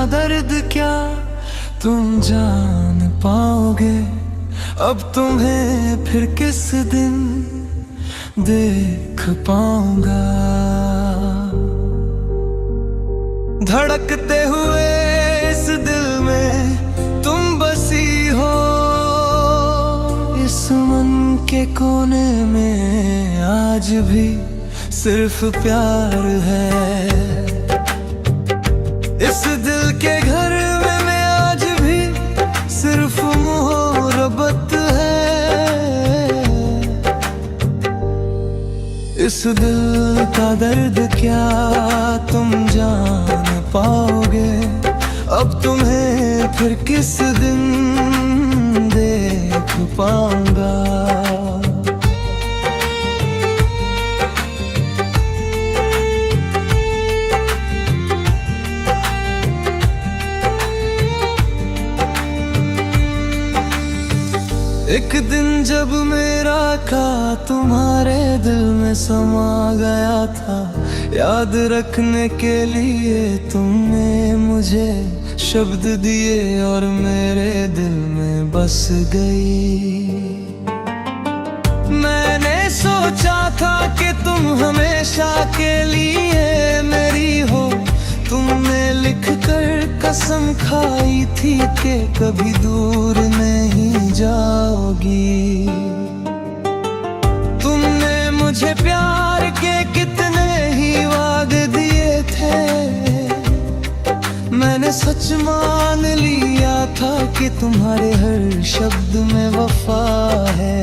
का दर्द क्या तुम जान पाओगे। अब तुम्हें फिर किस दिन देख पाऊंगा। धड़कते हुए इस दिल में तुम बसी हो। इस मन के कोने में आज भी सिर्फ प्यार है। इस दिल के घर में आज भी सिर्फ मोहब्बत है। इस दिल का दर्द क्या तुम जान पाओगे। अब तुम्हें फिर किस दिन देख पाऊंगा। एक दिन जब मेरा का तुम्हारे दिल में समा गया था, याद रखने के लिए तुमने मुझे शब्द दिए और मेरे दिल में बस गई। मैंने सोचा था कि तुम हमेशा के लिए मेरी हो। तुमने लिख कर कसम खाई थी कि कभी दूर नहीं जाओगी। तुमने मुझे प्यार के कितने ही वादे दिए थे। मैंने सच मान लिया था कि तुम्हारे हर शब्द में वफा है।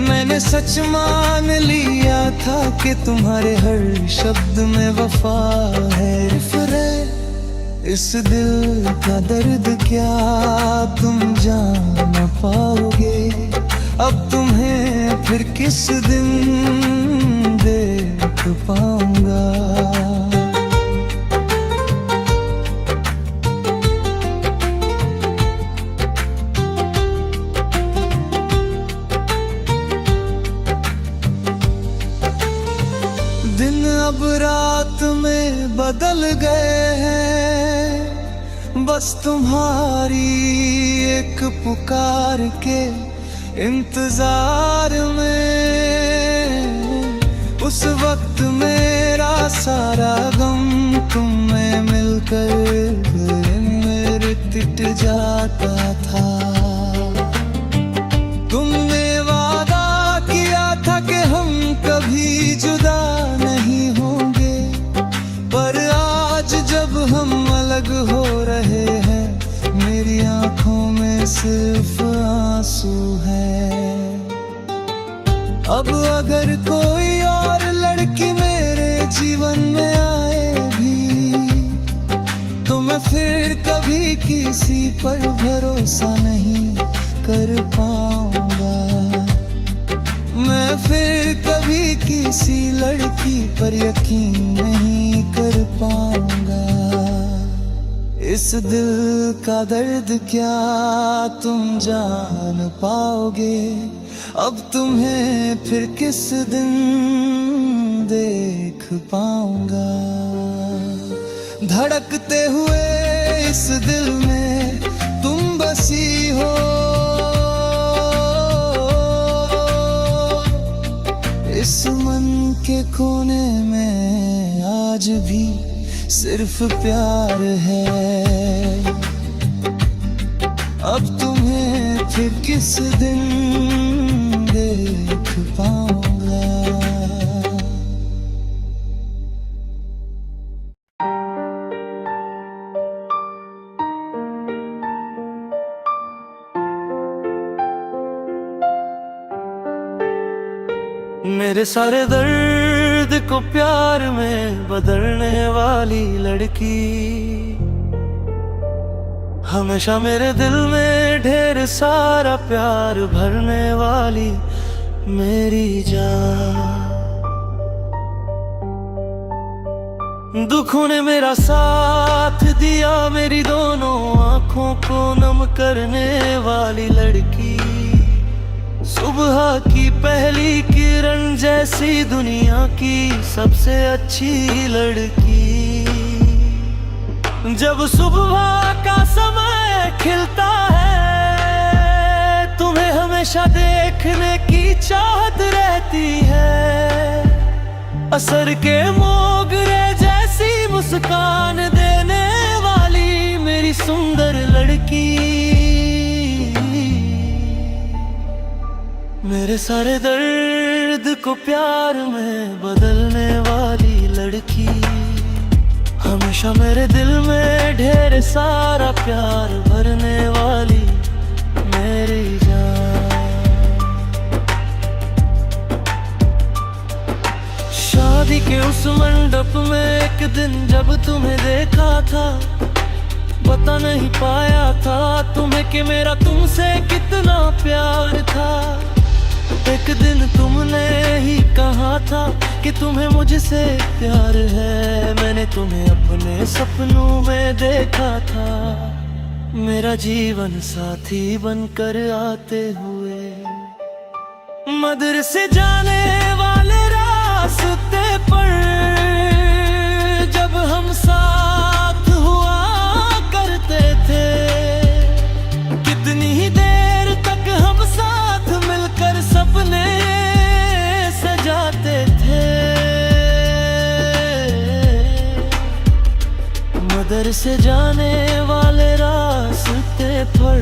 मैंने सच मान लिया था कि तुम्हारे हर शब्द में वफा है। इस दिल का दर्द क्या तुम जान पाओगे। अब तुम्हें फिर किस दिन देख पाऊंगा। दिन अब रात में बदल गए हैं, बस तुम्हारी एक पुकार के इंतजार में। उस वक्त मेरा सारा गम तुम में मिलकर मेरे मिट जाता था। तुमने वादा किया था कि हम कभी जुदा नहीं होंगे, पर आज जब हम अलग हो रहे हैं मेरी आंखों में सिर्फ आंसू है। अब अगर कोई और लड़की मेरे जीवन में आए भी तो मैं फिर कभी किसी पर भरोसा नहीं कर पाऊंगा। मैं फिर कभी किसी लड़की पर यकीन नहीं कर पाऊंगा। इस दिल का दर्द क्या तुम जान पाओगे। अब तुम्हें फिर किस दिन देख पाऊंगा। धड़कते हुए इस दिल में तुम बसी हो। इस मन के कोने में आज भी सिर्फ प्यार है। अब तुम्हें फिर किस दिन देख पाऊंगा। मेरे सारे दर्द को प्यार में बदलने वाली लड़की, हमेशा मेरे दिल में ढेर सारा प्यार भरने वाली मेरी जान। दुखों ने मेरा साथ दिया, मेरी दोनों आंखों को नम करने वाली लड़की। सुबह की पहली किरण जैसी दुनिया की सबसे अच्छी लड़की। जब सुबह का समय खिलता है, तुम्हें हमेशा देखने की चाहत रहती है। असर के मोगरे जैसी मुस्कान देने वाली मेरी सुंदर लड़की, मेरे सारे दर्द को प्यार में बदलने वाली लड़की, हमेशा मेरे दिल में ढेर सारा प्यार भरने वाली मेरी जान। शादी के उस मंडप में एक दिन जब तुम्हें देखा था, बता नहीं पाया था तुम्हें कि मेरा तुमसे कितना प्यार था। एक दिन तुमने ही कहा था कि तुम्हें मुझसे प्यार है। मैंने तुम्हें अपने सपनों में देखा था, मेरा जीवन साथी बनकर आते हुए। मदरसे जाने वाले रास्ते पर जब हम साथ हुआ करते थे, कितनी ही देर तक हम साथ मिलकर सपने सजाते थे। मदरसे जाने वाले रास्ते पर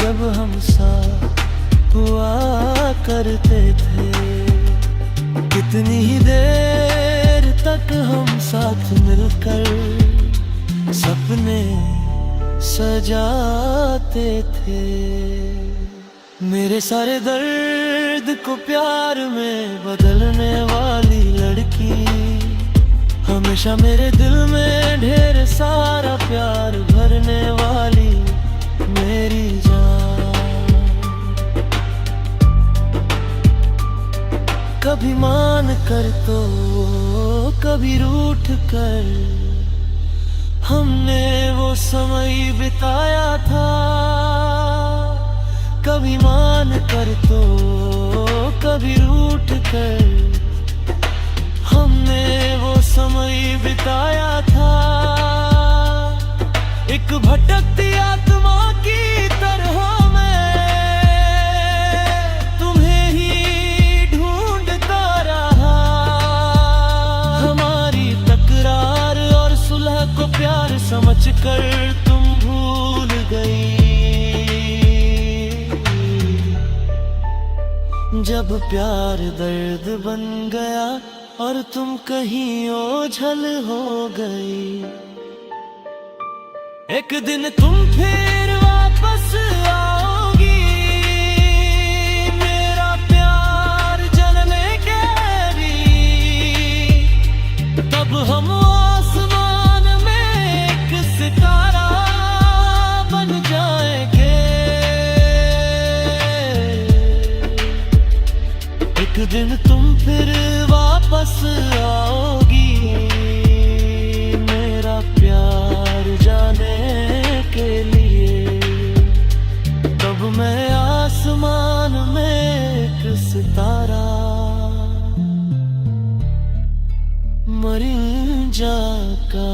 जब हम साथ हुआ करते थे, कितनी ही देर तक हम साथ मिलकर सपने सजाते थे। मेरे सारे दर्द को प्यार में बदलने वाली लड़की, हमेशा मेरे दिल में ढेर सारा प्यार भरने वाली मेरी जान। कभी मान कर तो कभी रूठ कर हमने वो समय बिताया था। कभी मान कर तो कभी रूठ कर हमने वो समय बिताया था। एक भटकती आत्मा की तरह मैं तुम्हें ही ढूंढता रहा। हमारी तकरार और सुलह को प्यार समझकर तुम भूल गई। जब प्यार दर्द बन गया और तुम कहीं ओझल हो गई, एक दिन तुम फिर वापस आओगी मेरा प्यार जानने के लिए। तब हम आसमान में एक सितारा बन जाएंगे। एक दिन तुम फिर वापस आओगी मेरा प्यार जाने के लिए। तब मैं आसमान में एक सितारा मरीन जाका।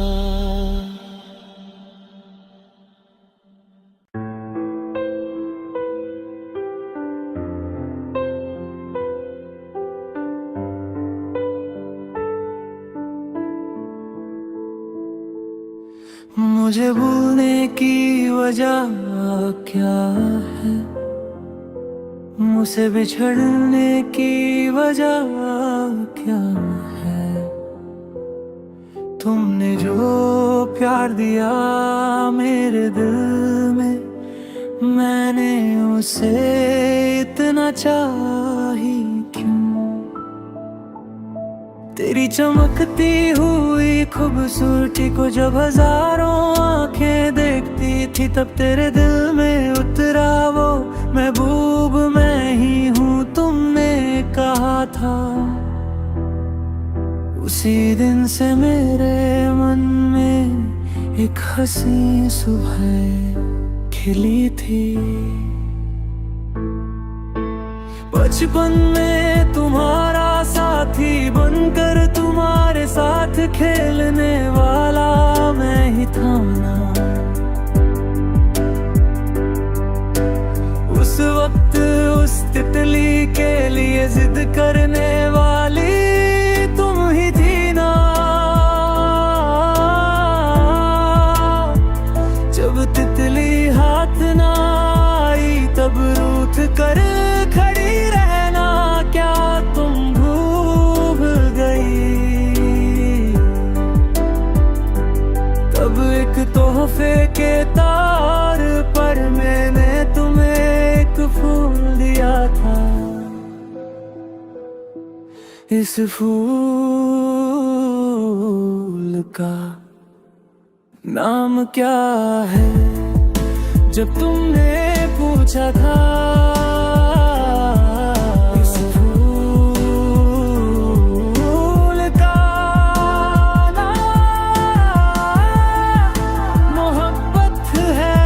मुझे भूलने की वजह क्या है, मुझसे बिछड़ने की वजह क्या है। तुमने जो प्यार दिया मेरे दिल में, मैंने उसे इतना चाही क्यों। तेरी चमकती हुई खूबसूरती को जब हजारों आंखें देखती थी, तब तेरे दिल में उतरा वो महबूब मैं ही हूँ तुमने कहा था। उसी दिन से मेरे मन में एक हंसी सुबह खिली थी। बचपन में तुम्हारा सा साथी बनकर तुम्हारे साथ खेलने वाला मैं ही था ना। उस वक्त उस तितली के लिए जिद करने वाली तुम ही थी ना। जब तितली हाथ ना आई तब रूठ कर खड़ी रहना क्या तुम भूल गई। तब एक तोहफे के तार पर मैंने तुम्हें एक फूल दिया था। इस फूल का नाम क्या है जब तुमने पूछा था। इस फूल का नाम मोहब्बत है।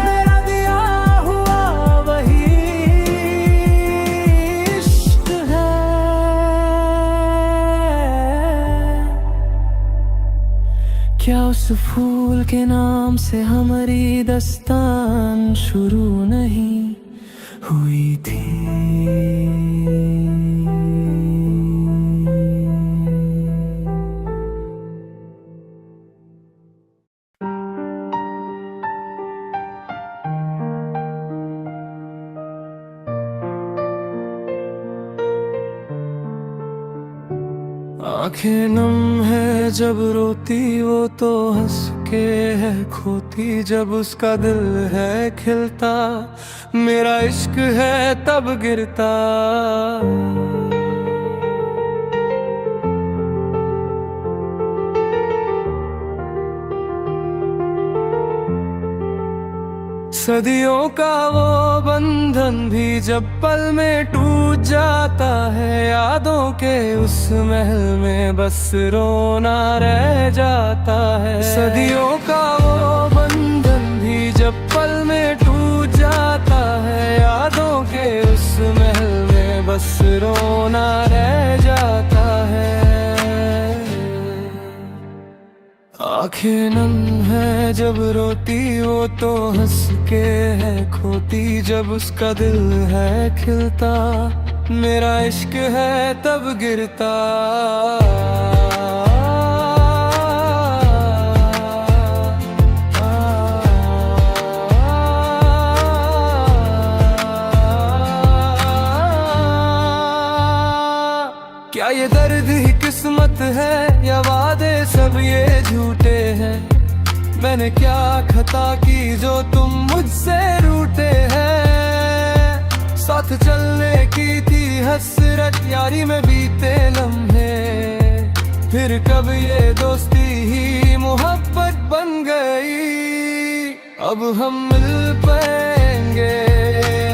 मेरा दिया हुआ वही इश्क है। क्या उस फूल के नाम से हमारी दास्तान शुरू नहीं हुई थी। आंखें नम है जब रोती वो तो हंस के है खोती जब उसका दिल है खिलता। मेरा इश्क है तब गिरता। सदियों का वो बंधन भी जब पल में टूट जाता है। यादों के उस महल में बस रोना रह जाता है। सदियों का वो बंधन भी जब पल में टूट जाता है। यादों के उस महल में बस रोना रह जाता है। आंखें नम है जब रोती वो तो हंस के है खोती जब उसका दिल है खिलता। मेरा इश्क है तब गिरता। क्या ये दर्द ही किस्मत है या वादे सब ये झूठे हैं। मैंने क्या खता की जो तुम मुझसे रूठे हैं। साथ चलने की थी हसरत यारी में बीते लम्हे। फिर कब ये दोस्ती ही मोहब्बत बन गई। अब हम मिल पाएंगे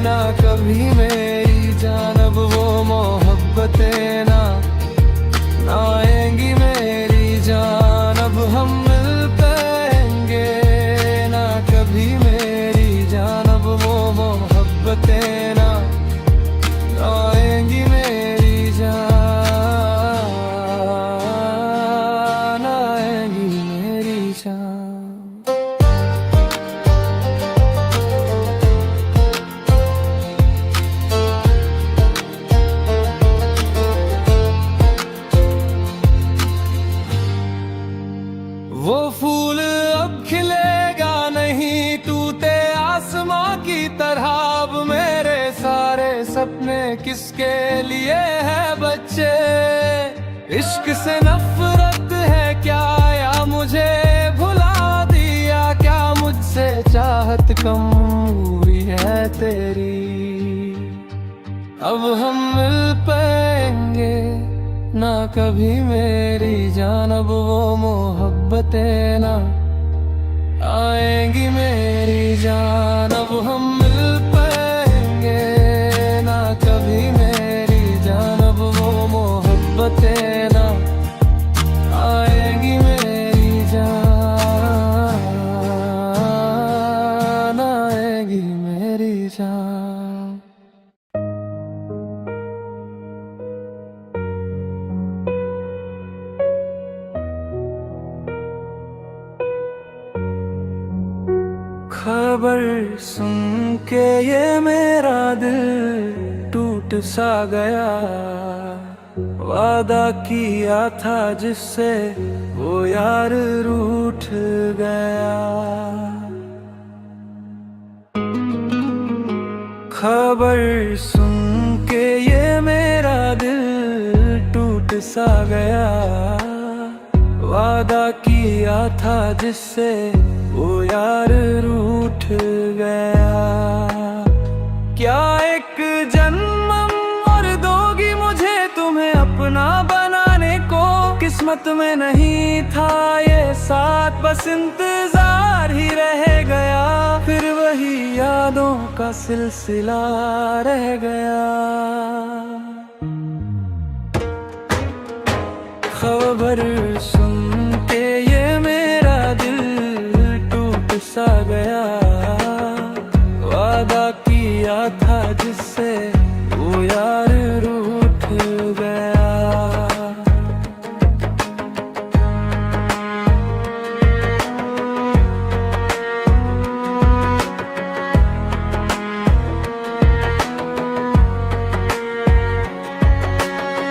ना कभी मेरी जान। अब वो मोहब्बतें ना आएंगी मेरी जान। अब हम मिल पाएंगे ना कभी मेरी जान। अब वो मोहब्बतें ना आएंगी मेरी जान। आएंगी मेरी जान। वो फूल अब खिलेगा नहीं टूटे आसमां की तरह। अब मेरे सारे सपने किसके लिए है बच्चे। इश्क से नफरत है क्या या मुझे भुला दिया क्या। मुझसे चाहत कम हुई है तेरी। अब हम मिल पाएंगे ना कभी मेरी जान। अब वो मोहब्बतें ना आएंगी मेरी जान। अब हम मिल पाएंगे ना कभी मेरी जान। अब वो मोहब्बतें ना आएंगी मेरी जान। आएंगी मेरी जान। खबर सुन के ये मेरा दिल टूट सा गया, वादा किया था जिससे वो यार रूठ गया। खबर सुन के ये मेरा दिल टूट सा गया, वादा किया था जिससे वो यार रूठ गया। क्या एक जन्म और दोगी मुझे तुम्हें अपना बनाने को, किस्मत में नहीं था ये साथ, बस इंतजार ही रह गया। फिर वही यादों का सिलसिला रह गया। खबर सुन के ये मेरा दिल टूट सा गया, वादा किया था जिससे वो यार रूठ गया।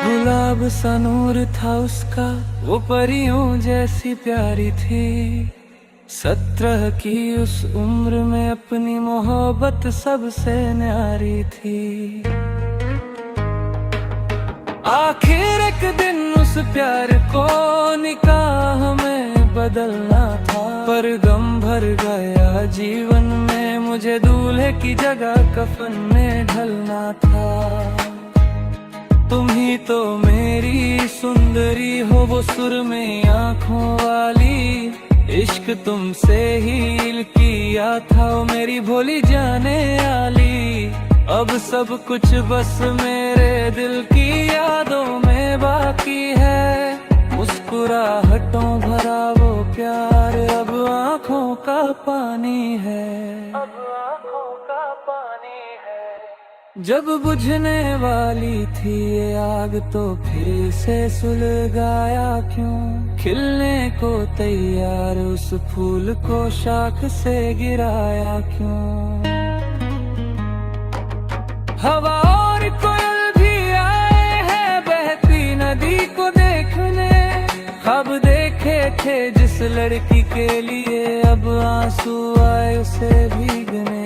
गुलाब सा नूर था उसका, वो परियों जैसी प्यारी थी। 17 की उस उम्र में अपनी मोहब्बत सबसे न्यारी थी। आखिर एक दिन उस प्यार को निकाह में बदलना था, पर गम भर गया जीवन में, मुझे दूल्हे की जगह कफन में ढलना था। तुम ही तो मेरी सुंदरी हो, वो सुरमई आँखों वाली, इश्क तुमसे ही किया था, वो मेरी भोली जाने वाली। अब सब कुछ बस मेरे दिल की यादों में बाकी है, मुस्कुराहटों भरा वो प्यार अब आँखों का पानी है, अब आँखों का पानी है। जब बुझने वाली थी ये आग तो फिर से सुलगाया क्यों, खिलने को तैयार उस फूल को शाख से गिराया क्यों। हवा और कोयल भी आए हैं बहती नदी को देखने, ख्वाब देखे थे जिस लड़की के लिए, अब आंसू आए उसे भीगने।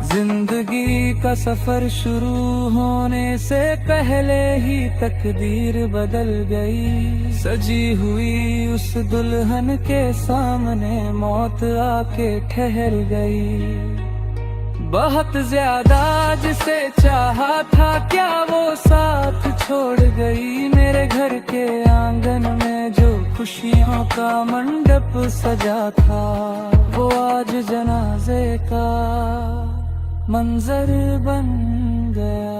जिंदगी का सफर शुरू होने से पहले ही तकदीर बदल गई, सजी हुई उस दुल्हन के सामने मौत आके ठहर गई। बहुत ज्यादा जिसे चाहा था क्या वो साथ छोड़ गई, मेरे घर के आंगन में जो खुशियों का मंडप सजा था, वो आज जनाजे का मंजर बन गया।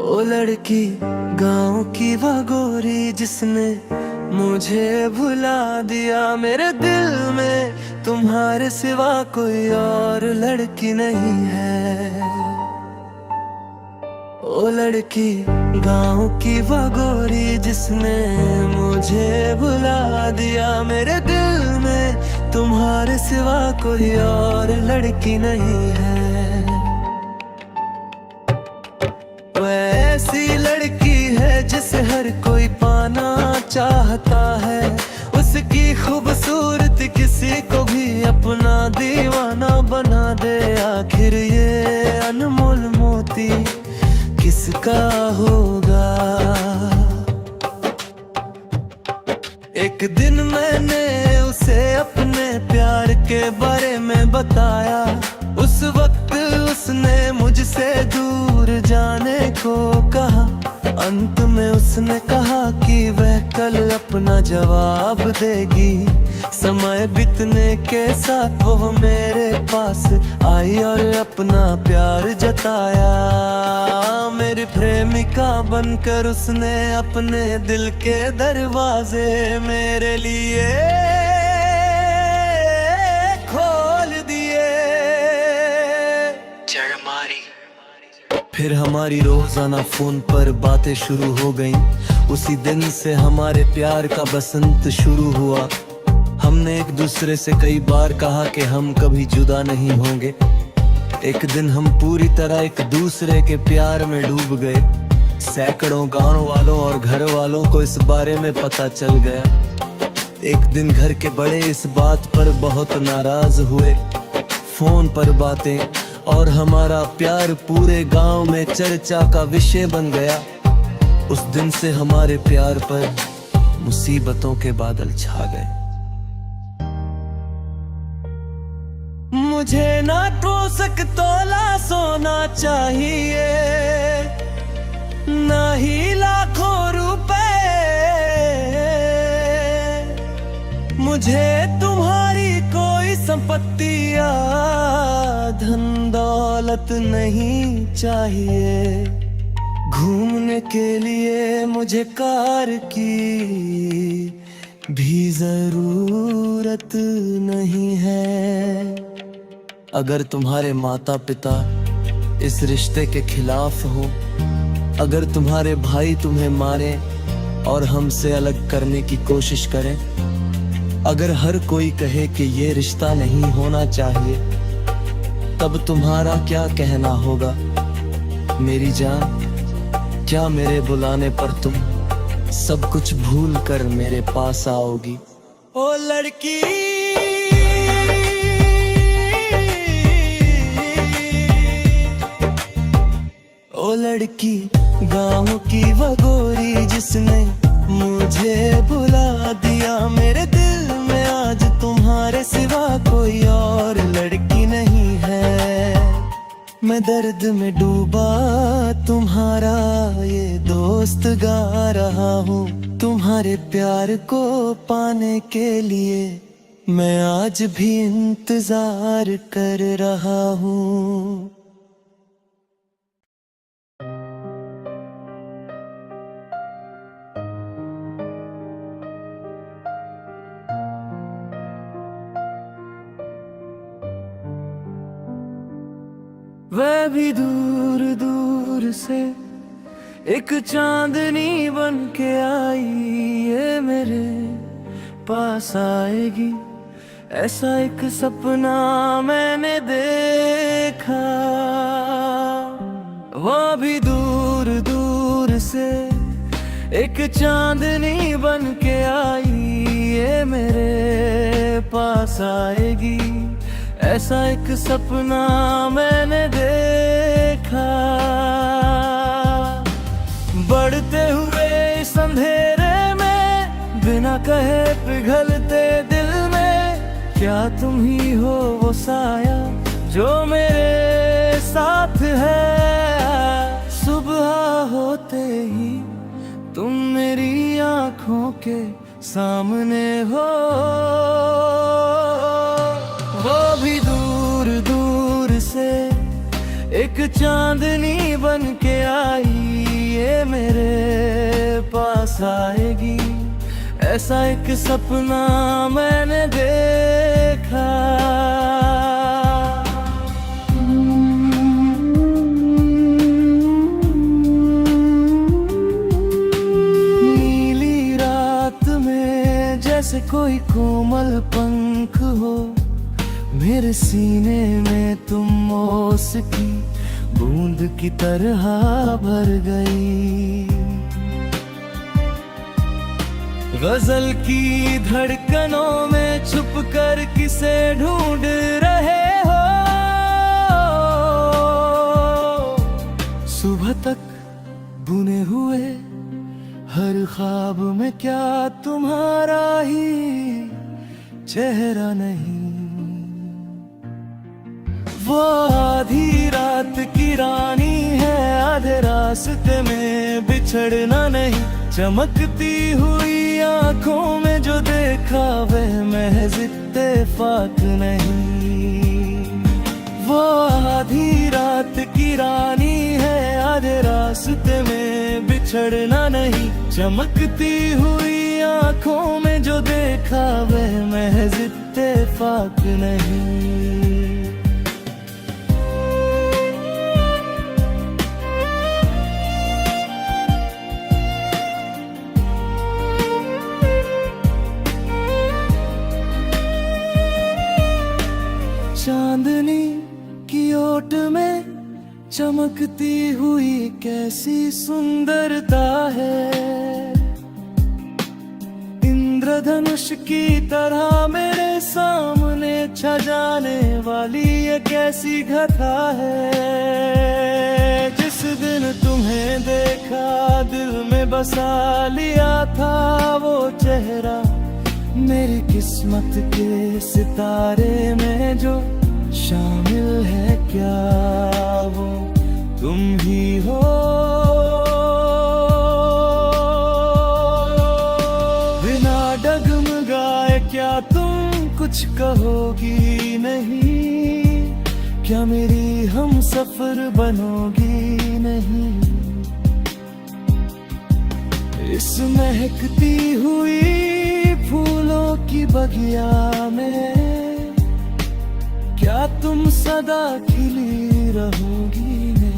ओ लड़की गाँव की वो गोरी जिसने मुझे भुला दिया, मेरे दिल में तुम्हारे सिवा कोई और लड़की नहीं है। ओ लड़की गाँव की वो गोरी जिसने मुझे भुला दिया, मेरे दिल में तुम्हारे सिवा कोई और लड़की नहीं है। ऐसी लड़की है जिसे हर कोई पाना चाहता है, उसकी खूबसूरती किसी को भी अपना दीवाना बना दे। आखिर ये अनमोल मोती किसका होगा। एक दिन मैंने उसे अपने प्यार के बारे में बताया, उस वक्त उसने मुझसे दूर जाने को कहा। अंत में उसने कहा कि वह कल अपना जवाब देगी। समय बीतने के साथ वो मेरे पास आई और अपना प्यार जताया। मेरी प्रेमिका बनकर उसने अपने दिल के दरवाजे मेरे लिए खोल दिए। फिर हमारी रोजाना फोन पर बातें शुरू हो गईं। उसी दिन से हमारे प्यार का बसंत शुरू हुआ। हमने एक दूसरे से कई बार कहा कि हम कभी जुदा नहीं होंगे। एक दिन हम पूरी तरह एक दूसरे के प्यार में डूब गए। सैकड़ों गांव वालों और घर वालों को इस बारे में पता चल गया। एक दिन घर के बड़े इस बात पर बहुत नाराज हुए। फोन पर बातें और हमारा प्यार पूरे गांव में चर्चा का विषय बन गया। उस दिन से हमारे प्यार पर मुसीबतों के बादल छा गए। मुझे ना तो तोला सोना चाहिए, ना ही लाखों रुपए। मुझे तुम्हारी कोई संपत्ति या धन दौलत नहीं चाहिए। घूमने के लिए मुझे कार की भी जरूरत नहीं है। अगर तुम्हारे माता पिता इस रिश्ते के खिलाफ हो, अगर तुम्हारे भाई तुम्हें मारे और हमसे अलग करने की कोशिश करें, अगर हर कोई कहे कि ये रिश्ता नहीं होना चाहिए, तब तुम्हारा क्या कहना होगा? मेरी जान, क्या मेरे बुलाने पर तुम सब कुछ भूल कर मेरे पास आओगी? ओ लड़की, ओ लड़की, गाँव की वो गोरी जिसने मुझे बुला दिया। मेरे दिल में आज तुम्हारे सिवा कोई और लड़की नहीं है। मैं दर्द में डूबा तुम्हारा ये दोस्त गा रहा हूँ। तुम्हारे प्यार को पाने के लिए मैं आज भी इंतजार कर रहा हूँ। वह भी दूर दूर से एक चांदनी बन के आई, ये मेरे पास आएगी। ऐसा एक सपना मैंने देखा। वह भी दूर दूर से एक चांदनी बन के आई, ये मेरे पास आएगी। ऐसा एक सपना मैंने देखा। बढ़ते हुए इस अंधेरे में बिना कहे पिघलते दिल में, क्या तुम ही हो वो साया जो मेरे साथ है। सुबह होते ही तुम मेरी आँखों के सामने हो। वो भी दूर दूर से एक चांदनी बन के आई, ये मेरे पास आएगी। ऐसा एक सपना मैंने देखा। नीली रात में जैसे कोई कोमल पंख हो, मेरे सीने में तुम ओस की बूंद की तरह भर गई। गजल की धड़कनों में छुप कर किसे ढूंढ रहे हो। सुबह तक बुने हुए हर ख्वाब में क्या तुम्हारा ही चेहरा नहीं। वो आधी रात की रानी है, आधे रात रास्ते में बिछड़ना नहीं, चमकती हुई आंखों में जो देखा वह महज इत्तेफाक नहीं। वो आधी रात की रानी है, आधे रास्ते में बिछड़ना नहीं, चमकती हुई आंखों में जो देखा वह महज इत्तेफाक नहीं। चांदनी की ओट में चमकती हुई कैसी सुंदरता है, इंद्रधनुष की तरह मेरे सामने छा जाने वाली ये कैसी घटा है। जिस दिन तुम्हें देखा दिल में बसा लिया था वो चेहरा, मेरी किस्मत के सितारे में जो शामिल है क्या वो तुम ही हो। बिना डगमगाए क्या तुम कुछ कहोगी नहीं, क्या मेरी हम सफर बनोगी नहीं। इस महकती हुई फूलों की बगिया में क्या तुम सदा खिली रहोगी नहीं।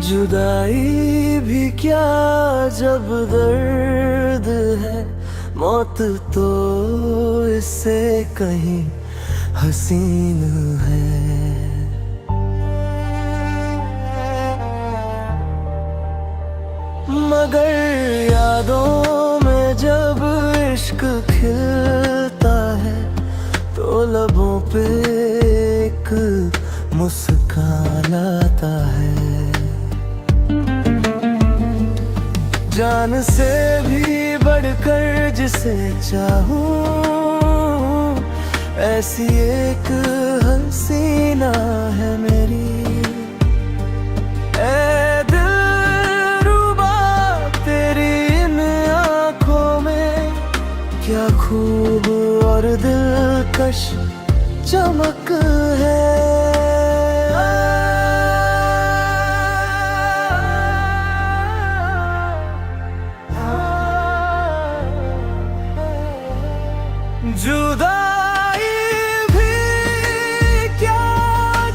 जुदाई भी क्या जब दर्द है, मौत तो इससे कहीं हसीन है। मगर यादों में जब इश्क खिलता है तो लबों पे एक मुस्कान आता है। जान से भी बढ़कर जिसे चाहूं, ऐसी एक हसीना है मेरी। ऐ दिलरुबा तेरी इन आँखों में क्या खूब और दिलकश चमक है। जुदाई भी क्या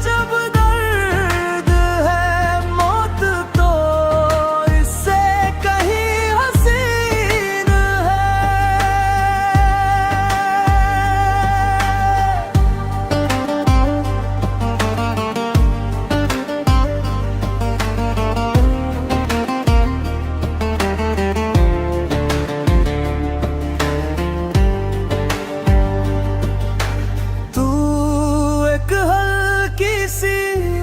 जब दर्द है, मौत तो इससे कहीं हसीन है।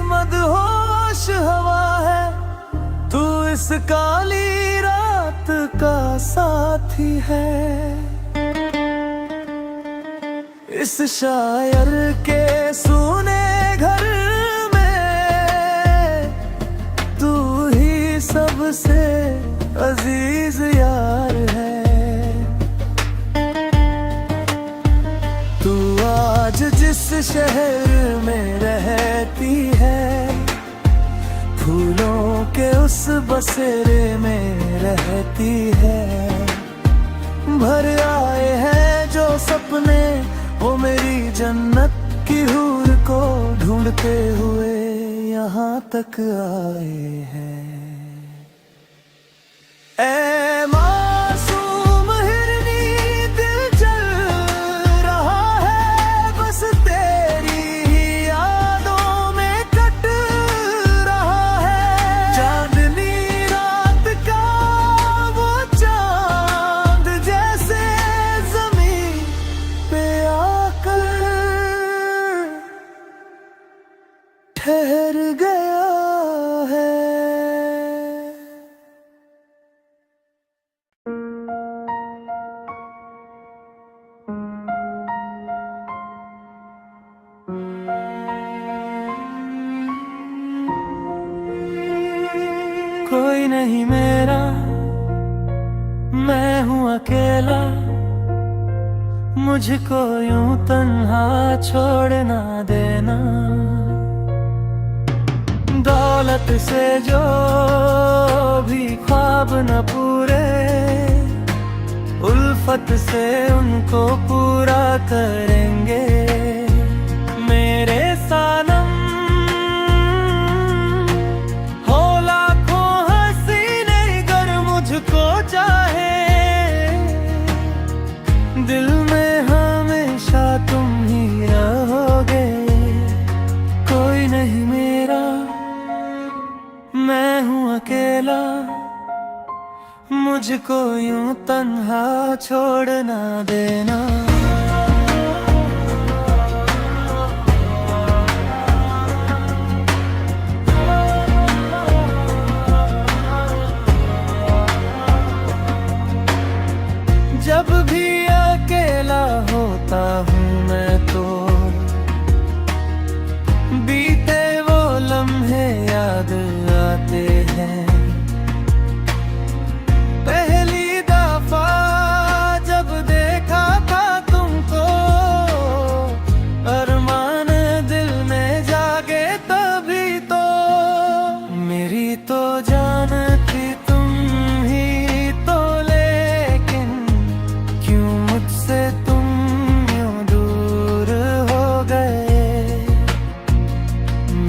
मदहोश हवा है तू, इस काली रात का साथी है। इस शायर के सुने घर में तू ही सबसे अजीज यार है। तू आज जिस शहर में रहती है, फूलों के उस बसेरे में रहती है। भर आए हैं जो सपने वो मेरी जन्नत की हूर को ढूंढते हुए यहाँ तक आए हैं। ऐ मासूम हिरनी दिल चल रहा है, बस तेरी ही यादों में कट रहा है। चांदनी कोई नहीं मेरा, मैं हूँ अकेला, मुझको यूं तन्हा छोड़ ना देना। दौलत से जो भी ख्वाब न पूरे, उल्फत से उनको पूरा करेंगे। मेरे सनम हो लाखों हसीने, गर मुझको चाहे, दिल में हमेशा तुम ही रहोगे। कोई नहीं मेरा, मैं हूँ अकेला, मुझको यूं तन्हा छोड़ ना देना। जब भी अकेला होता हूँ मैं तो, बीते वो लम्हे याद आते हैं। पहली दफा जब देखा था तुमको, अरमान दिल में जागे तभी तो। मेरी तो जान थी तुम ही तो, लेकिन क्यों मुझसे तुम यूं दूर हो गए।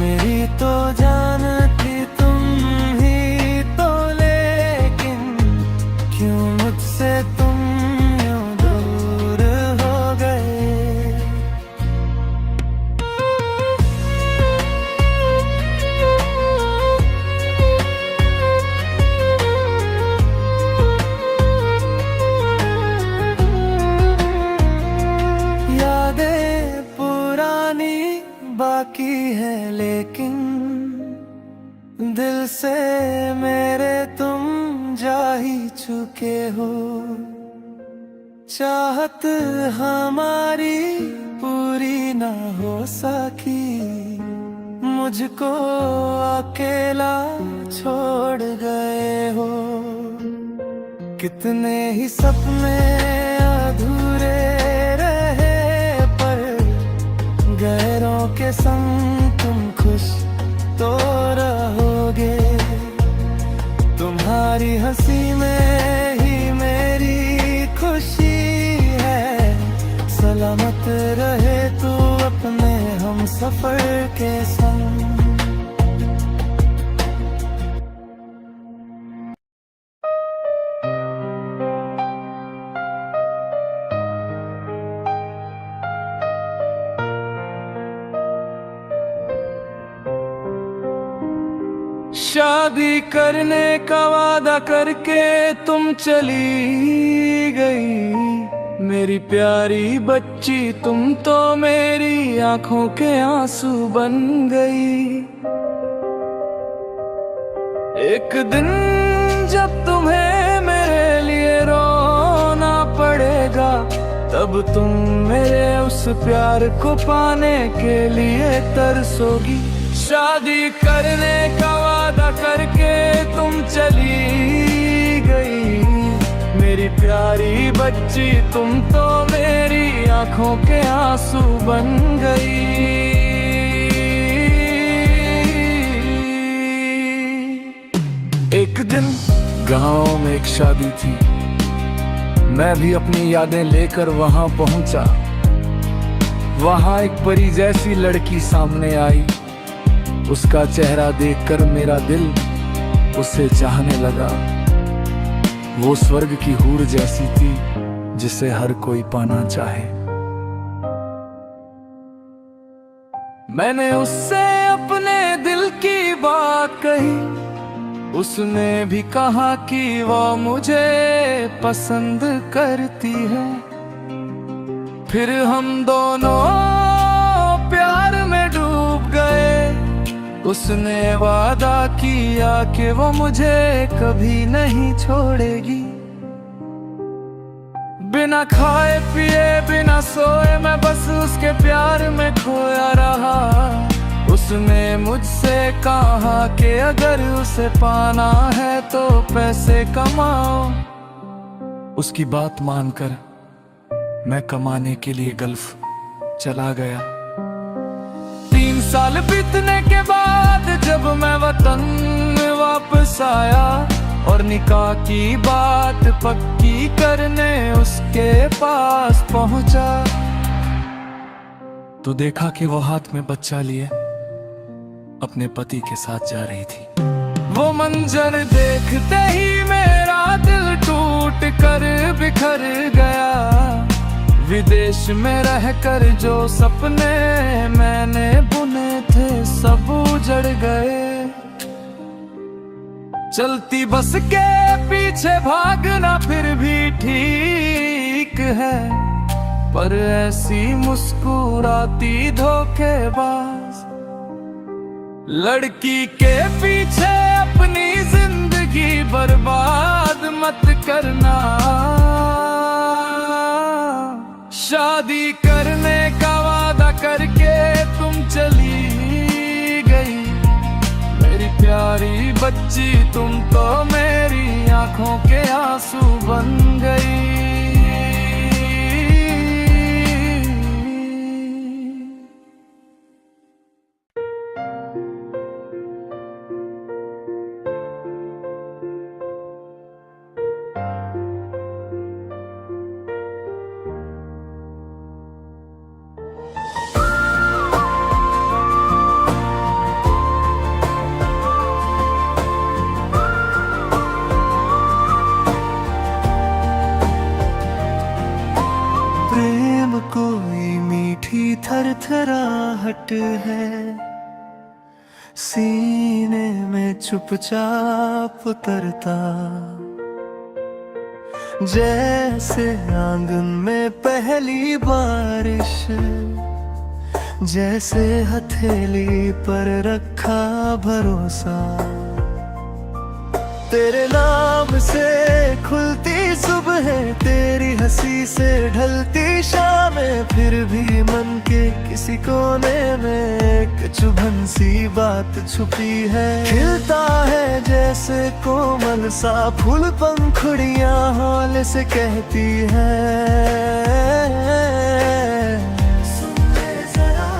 मेरी तो जान थी तुम ही तो, लेकिन क्यों मुझसे तुम यूं दूर हो गए। यादें पुरानी बाकी है, लेकिन दिल से मेरे तुम जा ही चुके हो। चाहत हमारी पूरी ना हो सकी, मुझको अकेला छोड़ गए हो। कितने ही सपने अधूरे रहे, पर गैरों के संग तुम खुश तो रहोगे। तुम्हारी हंसी में ही मेरी खुशी है। सलामत रहे तू अपने हम सफर के संग। शादी करने का वादा करके तुम चली गई, मेरी प्यारी बच्ची तुम तो मेरी आंखों के आंसू बन गई। एक दिन जब तुम्हें मेरे लिए रोना पड़ेगा, तब तुम मेरे उस प्यार को पाने के लिए तरसोगी। शादी करने का वादा करके तुम चली गई, मेरी प्यारी बच्ची तुम तो मेरी आंखों के आंसू बन गई। एक दिन गांव में एक शादी थी, मैं भी अपनी यादें लेकर वहां पहुंचा। वहां एक परी जैसी लड़की सामने आई, उसका चेहरा देखकर मेरा दिल उसे चाहने लगा। वो स्वर्ग की हूर जैसी थी, जिसे हर कोई पाना चाहे। मैंने उससे अपने दिल की बात कही, उसने भी कहा कि वो मुझे पसंद करती है। फिर हम दोनों प्यार में डूब गए। उसने वादा किया कि वो मुझे कभी नहीं छोड़ेगी। बिना खाए पिए बिना सोए मैं बस उसके प्यार में खोया रहा। उसने मुझसे कहा कि अगर उसे पाना है तो पैसे कमाओ। उसकी बात मानकर मैं कमाने के लिए गल्फ चला गया। 3 साल बीतने के बाद जब मैं वतन वापस आया और निकाह की बात पक्की करने उसके पास पहुंचा, तो देखा कि वो हाथ में बच्चा लिए अपने पति के साथ जा रही थी। वो मंजर देखते ही मेरा दिल टूट कर बिखर गया। विदेश में रहकर जो सपने मैंने बुने थे सब उजड़ गए। चलती बस के पीछे भागना फिर भी ठीक है, पर ऐसी मुस्कुराती धोखेबाज लड़की के पीछे अपनी जिंदगी बर्बाद मत करना। शादी करने का वादा करके तुम चली गई, मेरी प्यारी बच्ची तुम तो मेरी आंखों के आंसू बन गई। कोई मीठी थरथराहट है, सीने में चुपचाप उतरता, जैसे आंगन में पहली बारिश, जैसे हथेली पर रखा भरोसा। तेरे नाम से खुलती सुबह, तेरी हंसी से ढलती शामें, फिर भी मन के किसी कोने में एक चुभन सी बात छुपी है। खिलता है जैसे कोमल सा फूल, पंखुड़ियां हौले से कहती है सुन ले जरा,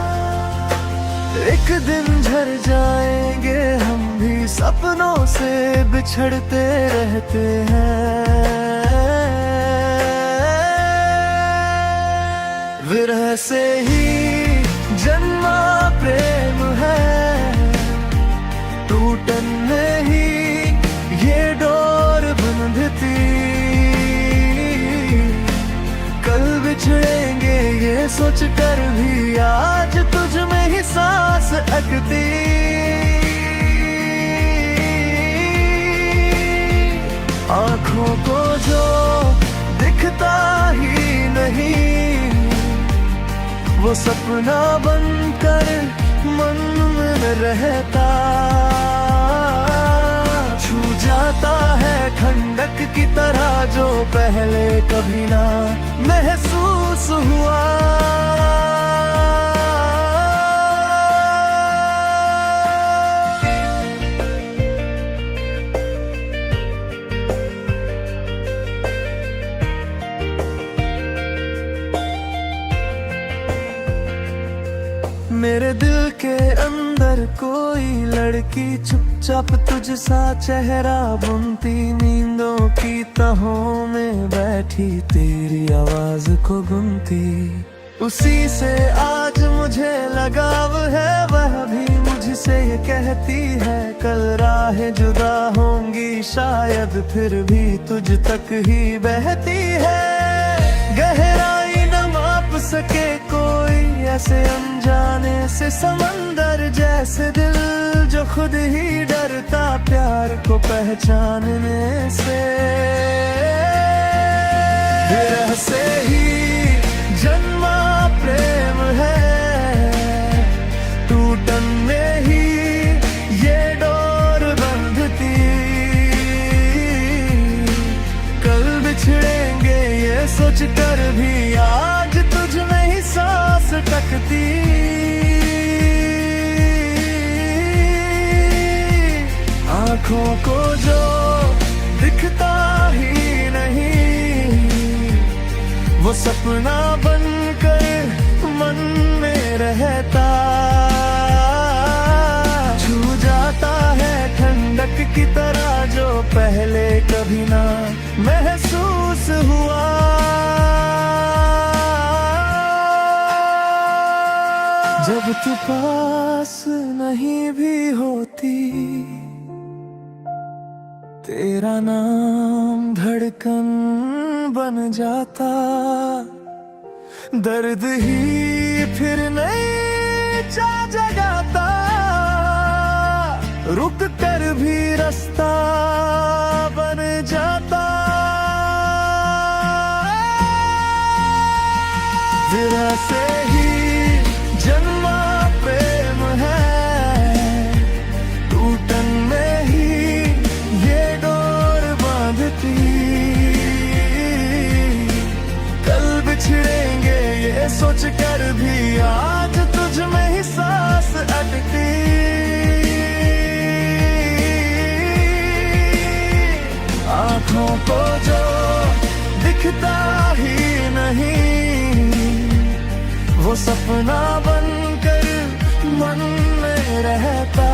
एक दिन झड़ जाएंगे हम भी, सपनों से बिछड़ते रहते हैं। विरह से ही जन्मा प्रेम है, टूटन में ही ये डोर बंधती, कल बिछड़ेंगे ये सोच कर भी आज तुझ में ही सांस अटकती। आँखों को जो दिखता ही नहीं, वो सपना बनकर मन में रहता, छू जाता है ठंडक की तरह जो पहले कभी ना महसूस हुआ। मेरे दिल के अंदर कोई लड़की चुपचाप तुझ सा चेहरा बुनती, नींदों की तहों में बैठी तेरी आवाज को गुनती। उसी से आज मुझे लगाव है, वह भी मुझसे ये कहती है कल राहें जुदा होंगी शायद, फिर भी तुझ तक ही बहती है। गहराई न माप सके कोई ऐसे अनजाने से समंदर, जैसे दिल जो खुद ही डरता प्यार को पहचानने से। विरह से ही जन्मा प्रेम है, टूटन में ही ये डोर बंधती, कल बिछड़ेंगे ये सोच कर भी आज तुझ में ही सांस टकती। आँखों को जो दिखता ही नहीं, वो सपना बनकर मन में रहता। छू जाता है ठंडक की तरह जो पहले कभी ना महसूस हुआ। जब तू पास नहीं भी होती, तेरा नाम धड़कन बन जाता। दर्द ही फिर नहीं चा जगाता, रुक कर भी रास्ता बन जाता। जरा से ही जन्मा प्रेम है, टूटन में ही ये डोर बांधती। कल बिछड़ेंगे ये सोच कर भी आज तुझ में ही सांस अटकती। आँखों को जो दिखता ही नहीं, वो सपना बनकर मन में रहता।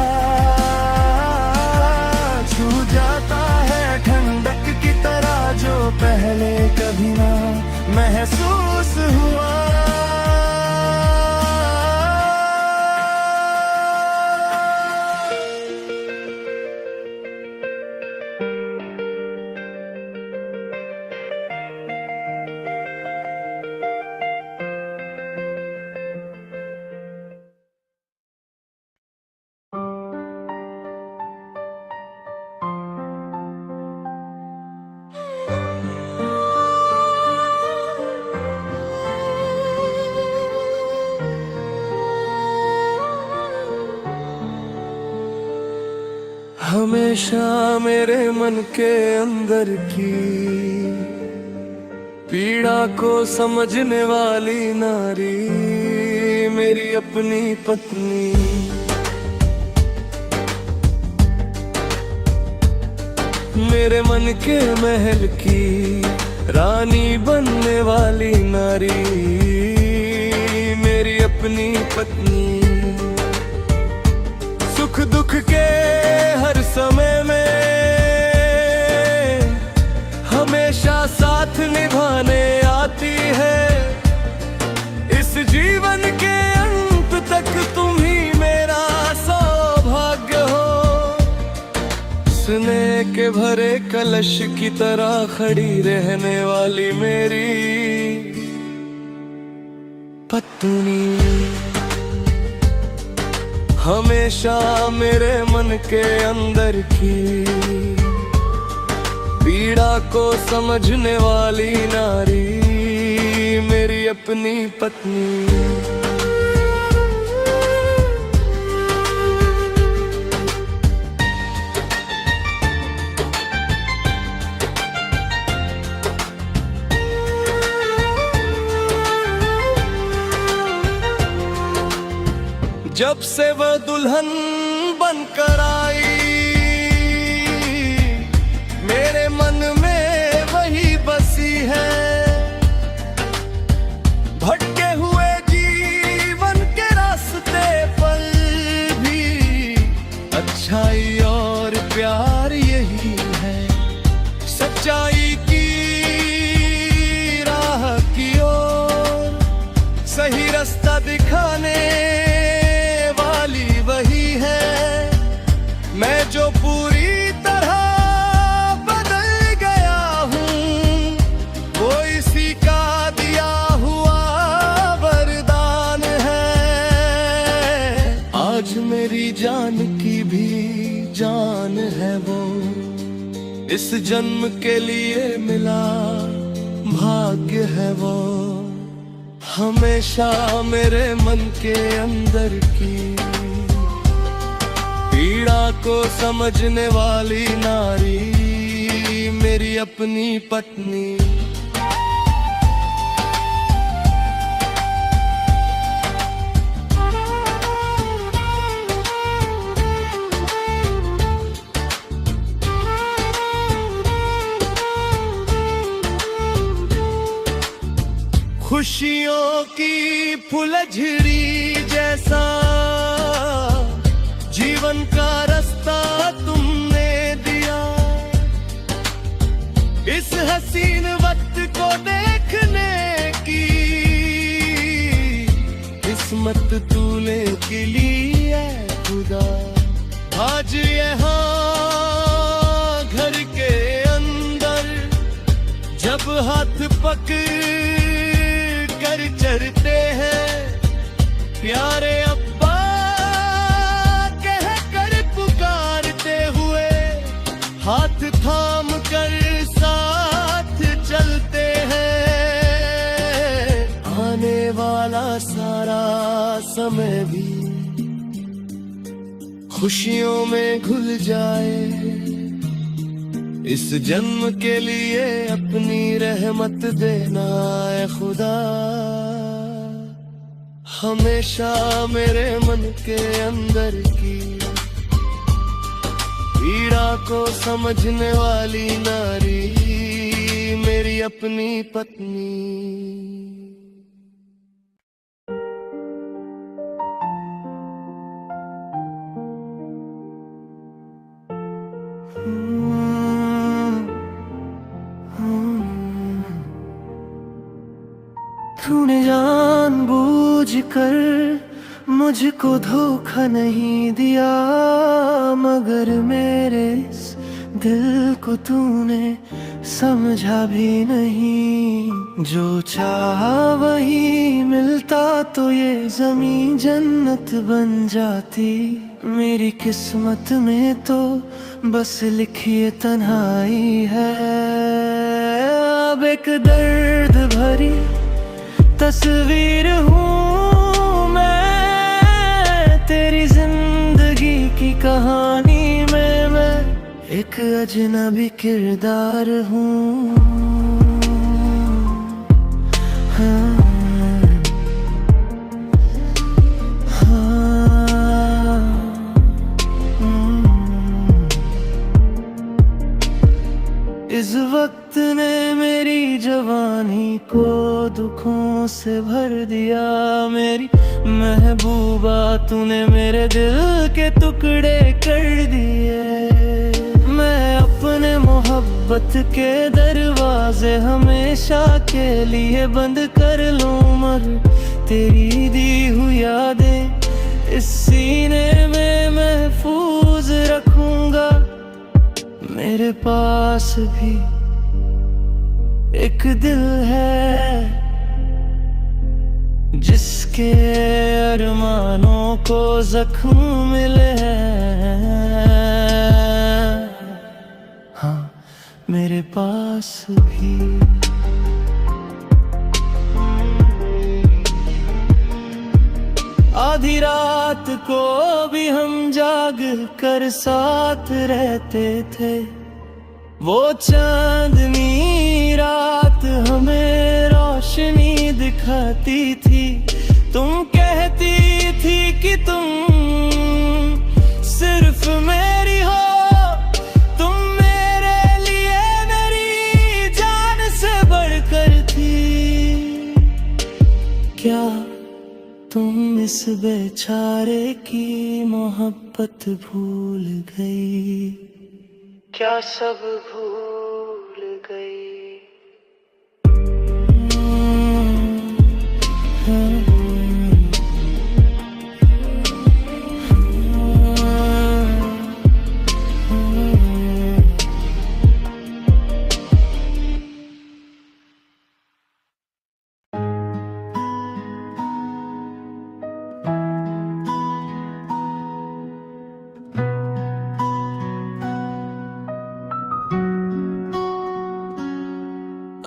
छू जाता है ठंडक की तरह जो पहले कभी ना महसूस हुआ। हमेशा मेरे मन के अंदर की पीड़ा को समझने वाली नारी मेरी अपनी पत्नी। मेरे मन के महल की रानी बनने वाली नारी मेरी अपनी पत्नी। सुख दुख के हर समय में हमेशा साथ निभाने आती है। इस जीवन के अंत तक तुम ही मेरा सौभाग्य हो। स्नेह के भरे कलश की तरह खड़ी रहने वाली मेरी पत्नी। हमेशा मेरे मन के अंदर की पीड़ा को समझने वाली नारी मेरी अपनी पत्नी। जब से वह दुल्हन बनकर आई मेरे मन में वही बसी है। भटके हुए जीवन के रास्ते पर भी अच्छाई और प्यार यही है। सच्चाई की राह की ओर सही रास्ता दिखाने वही है। मैं जो पूरी तरह बदल गया हूँ वो इसी का दिया हुआ वरदान है। आज मेरी जान की भी जान है वो, इस जन्म के लिए मिला भाग्य है वो। हमेशा मेरे मन के अंदर की पीड़ा को समझने वाली नारी मेरी अपनी पत्नी। खुशियों की फुलझड़ी जैसा जीवन का रास्ता तुमने दिया। इस हसीन वक्त को देखने की किस्मत तूने की ली है खुदा। आज यहाँ घर के अंदर जब हाथ पकड़ कर चलते हैं, प्यारे अब्बा कह कर पुकारते हुए हाथ थाम कर साथ चलते हैं। आने वाला सारा समय भी खुशियों में घुल जाए। इस जन्म के लिए अपनी रहमत देना है खुदा। हमेशा मेरे मन के अंदर की पीड़ा को समझने वाली नारी मेरी अपनी पत्नी। तूने जानबूझकर मुझको धोखा नहीं दिया, मगर मेरे इस दिल को तूने समझा भी नहीं। जो चाहा वही मिलता तो ये ज़मीं जन्नत बन जाती। मेरी किस्मत में तो बस लिखी तन्हाई है। अब एक दर्द भरी तस्वीर हूँ मैं तेरी जिंदगी की कहानी में। मैं एक अजनबी किरदार हूँ। हाँ, हाँ, इस वक्त ने मेरी जवानी को दुखों से भर दिया। मेरी महबूबा तूने मेरे दिल के टुकड़े कर दिए। मैं अपने मोहब्बत के दरवाजे हमेशा के लिए बंद कर लूं, मगर तेरी दी हुई यादें इस सीने में महफूज रखूंगा। मेरे पास भी एक दिल है जिसके अरमानों को जख्म मिले हैं। हाँ, मेरे पास भी आधी रात को भी हम जाग कर साथ रहते थे। वो चांदनी रात हमें रोशनी दिखाती थी। तुम कहती थी कि तुम सिर्फ मेरी हो, तुम मेरे लिए मेरी जान से बढ़कर थी। क्या तुम इस बेचारे की मोहब्बत भूल गई? क्या सब भूल गई?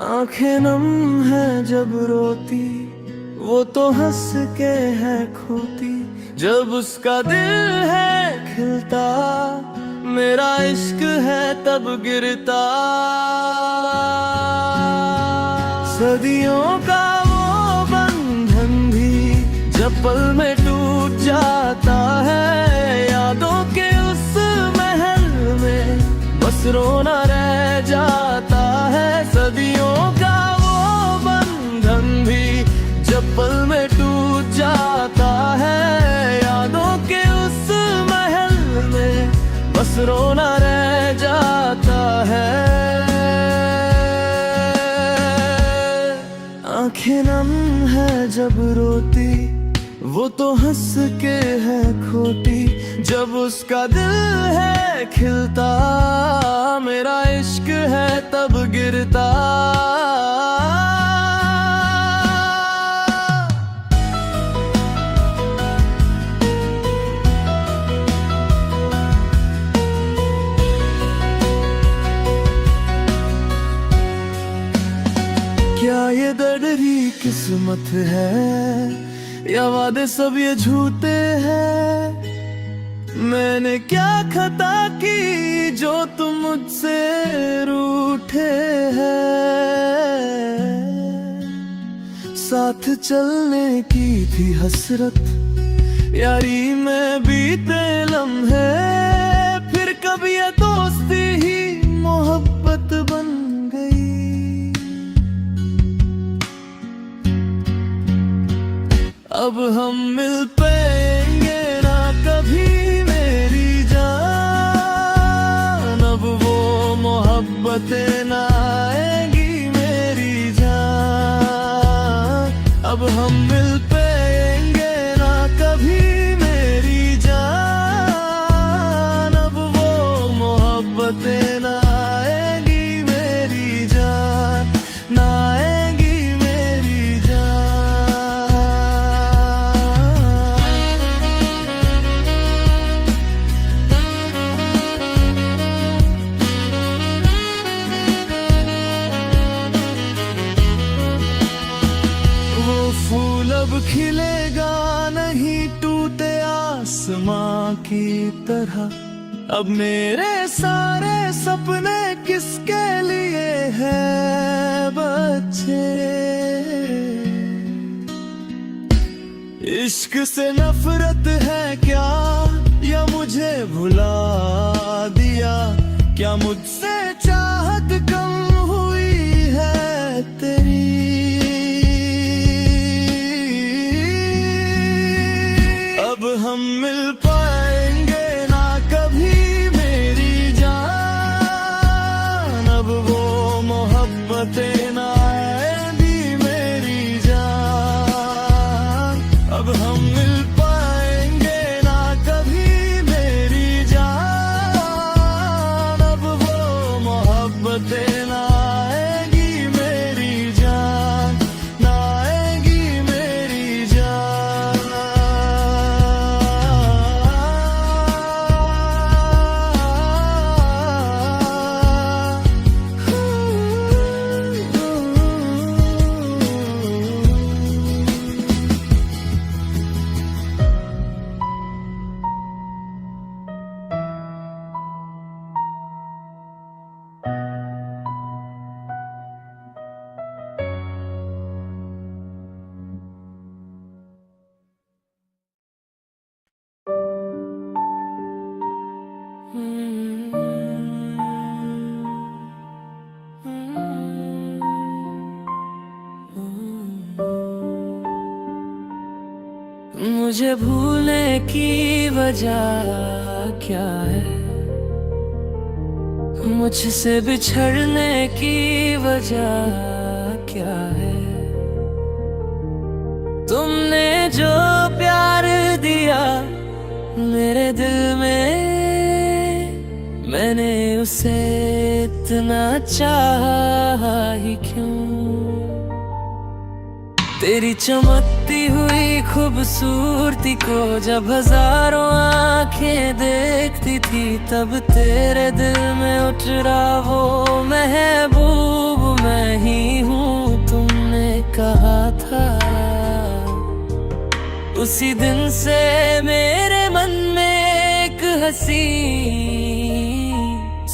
आंखें नम है जब रोती, वो तो हंस के है खोती। जब उसका दिल है खिलता, मेरा इश्क है तब गिरता। सदियों का वो बंधन भी जब पल में टूट जाता है। यादों के उस महल में बस रोना रह जाता है। सदियों का वो बंधन भी पल में टूट जाता है। यादों के उस महल में बस रोना रह जाता है। आंखें नम है जब रोती, वो तो हंस के है खोटी। जब उसका दिल है खिलता, मेरा इश्क है तब गिरता। क्या ये दर्दरी किस्मत है या वादे सब ये झूठे हैं? मैंने क्या खता की जो तुम मुझसे रूठे हैं? साथ चलने की थी हसरत, यारी में बीते लम्हे। फिर कभी ये दोस्ती ही मोहब्बत बन गई। अब हम मिल पाएंगे ना कभी मेरी जान। अब वो मोहब्बतें ना आएंगी मेरी जान। अब हम मिल पाएंगे ना कभी मेरी जान। अब वो मोहब्बतें ना आएंगी मेरी जान, ना आएंगी मेरी जान। फूल अब खिलेगा नहीं टूटे आसमां की तरह। अब मेरे सारे सपने किसके लिए हैं बच्चे? इश्क से नफरत है क्या या मुझे भुला दिया? क्या मुझसे चाहत कम हुई है तेरी? अब हम मिल पाएंगे ना कभी मेरी जान। अब वो मोहब्बतें ना आएंगी मेरी जान। अब हम मिल पाएंगे ना कभी मेरी जान। अब वो मोहब्बतें ना आएंगी मेरी जान, ना आएंगी मेरी जान। मुझे भूलने की वजह क्या है? मुझसे बिछड़ने की वजह क्या है? तुमने जो प्यार दिया मेरे दिल में, मैंने उसे इतना चाहा ही क्यों? तेरी चमकती हुई खूबसूरती को जब हजारों आंखें देखती थी, तब तेरे दिल में उठ रहा वो महबूब मैं ही हूँ। तुमने कहा था उसी दिन से मेरे मन में एक हंसी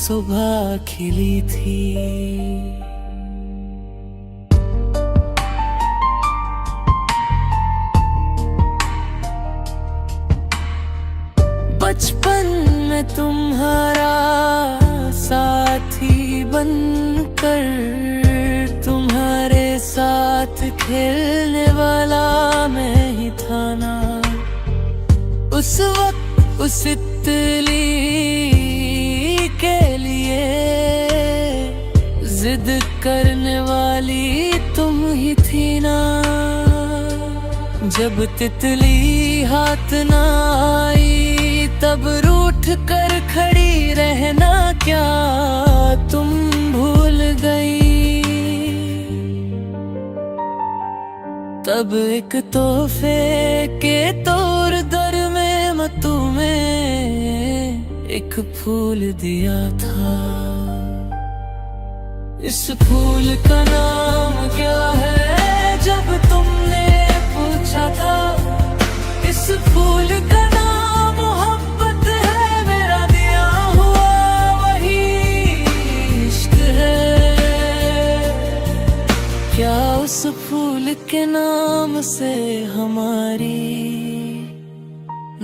सुबह खिली थी। बचपन में तुम्हारा साथी बनकर, तुम्हारे साथ खेलने वाला था ना। उस वक्त उस तितली के लिए जिद करने वाली तुम ही थी ना। जब तितली हाथ ना आई तब रूठ कर खड़ी रहना क्या तुम भूल गई। तब एक तोहफे के तौर दर में मैं तुम्हें एक फूल दिया था। इस फूल का नाम क्या है जब तुमने पूछा था। इस फूल का नाम मोहब्बत है, मेरा दिया हुआ वही इश्क है। क्या उस फूल के नाम से हमारी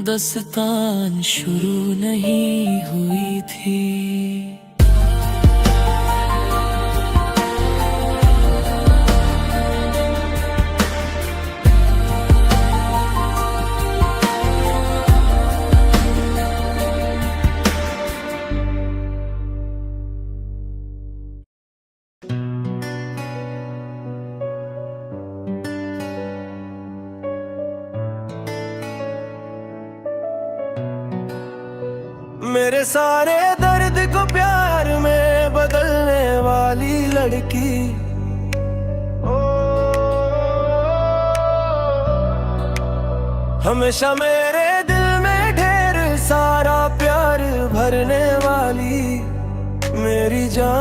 दास्तान शुरू नहीं हुई थी। मेरे सारे दर्द को प्यार में बदलने वाली लड़की, हमेशा मेरे दिल में ढेर सारा प्यार भरने वाली मेरी जान।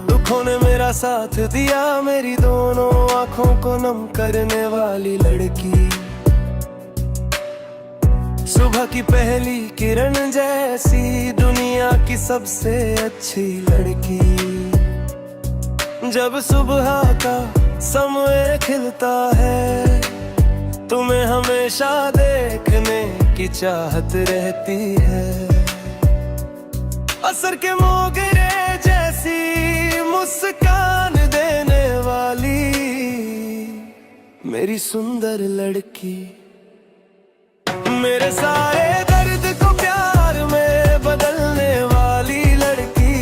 दुखों ने मेरा साथ दिया, मेरी दोनों आँखों को नम करने वाली लड़की। सुबह की पहली किरण जैसी दुनिया की सबसे अच्छी लड़की। जब सुबह का समय खिलता है तुम्हें हमेशा देखने की चाहत रहती है। असर के मोगरे जैसी मुस्कान देने वाली मेरी सुंदर लड़की। मेरे सारे दर्द को प्यार में बदलने वाली लड़की।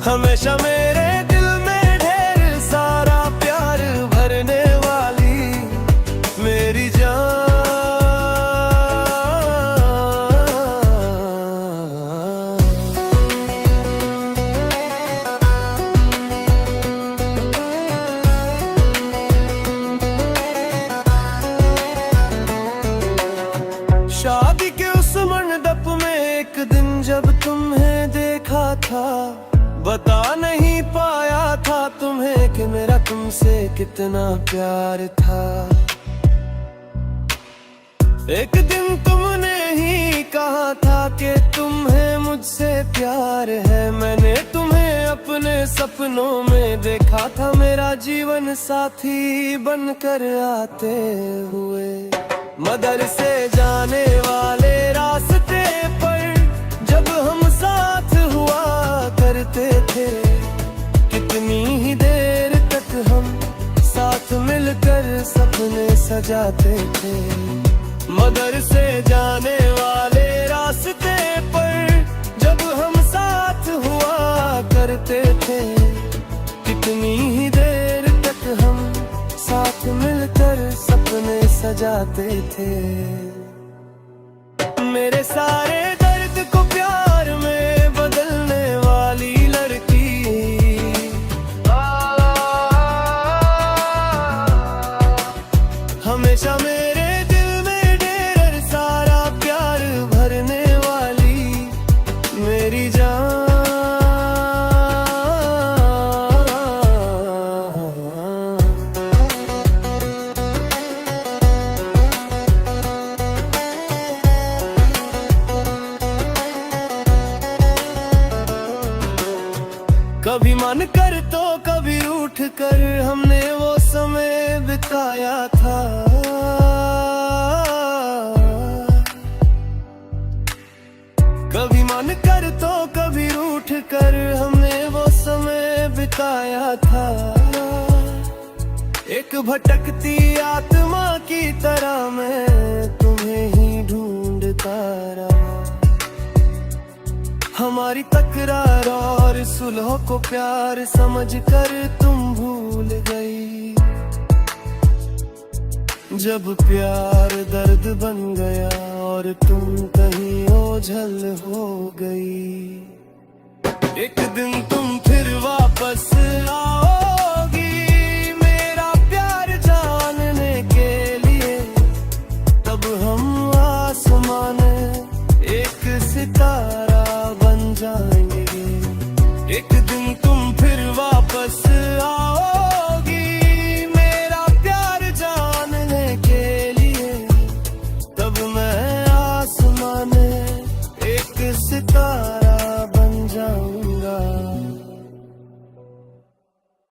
हमेशा मेरे दिल में ढेर सारा प्यार भरने वाली मेरी जान। शादी के उस मंडप में एक दिन जब तुम्हें देखा था, बता नहीं पाया था तुम्हें कि मेरा तुमसे कितना प्यार था। एक दिन तुमने ही कहा था कि तुम्हें मुझसे प्यार है। मैंने तुम्हें अपने सपनों में देखा था, मेरा जीवन साथी बनकर आते हुए। मदरसे जाने वाले रास्ते पर जब हम साथ हुआ करते थे, कितनी ही देर तक हम साथ मिलकर सपने सजाते थे। मदरसे जाने वाले रास्ते पर जब हम साथ हुआ करते थे, कितनी ही देर तक हम साथ मिलकर सपने सजाते थे। मेरे सारे दर्द को प्यार में बदलने वाली लड़की। हमेशा मेरे दिल में ढेर सारा प्यार भरने वाली मेरी जान। कभी मन कर तो कभी रूठ कर हमने वो समय बिताया था। कभी मन कर एक भटकती आत्मा की तरह मैं तुम्हें ही ढूंढता रहा। हमारी तकरार और सुलह को प्यार समझकर तुम भूल गई। जब प्यार दर्द बन गया और तुम कहीं ओझल हो गई। एक दिन तुम फिर वापस आओ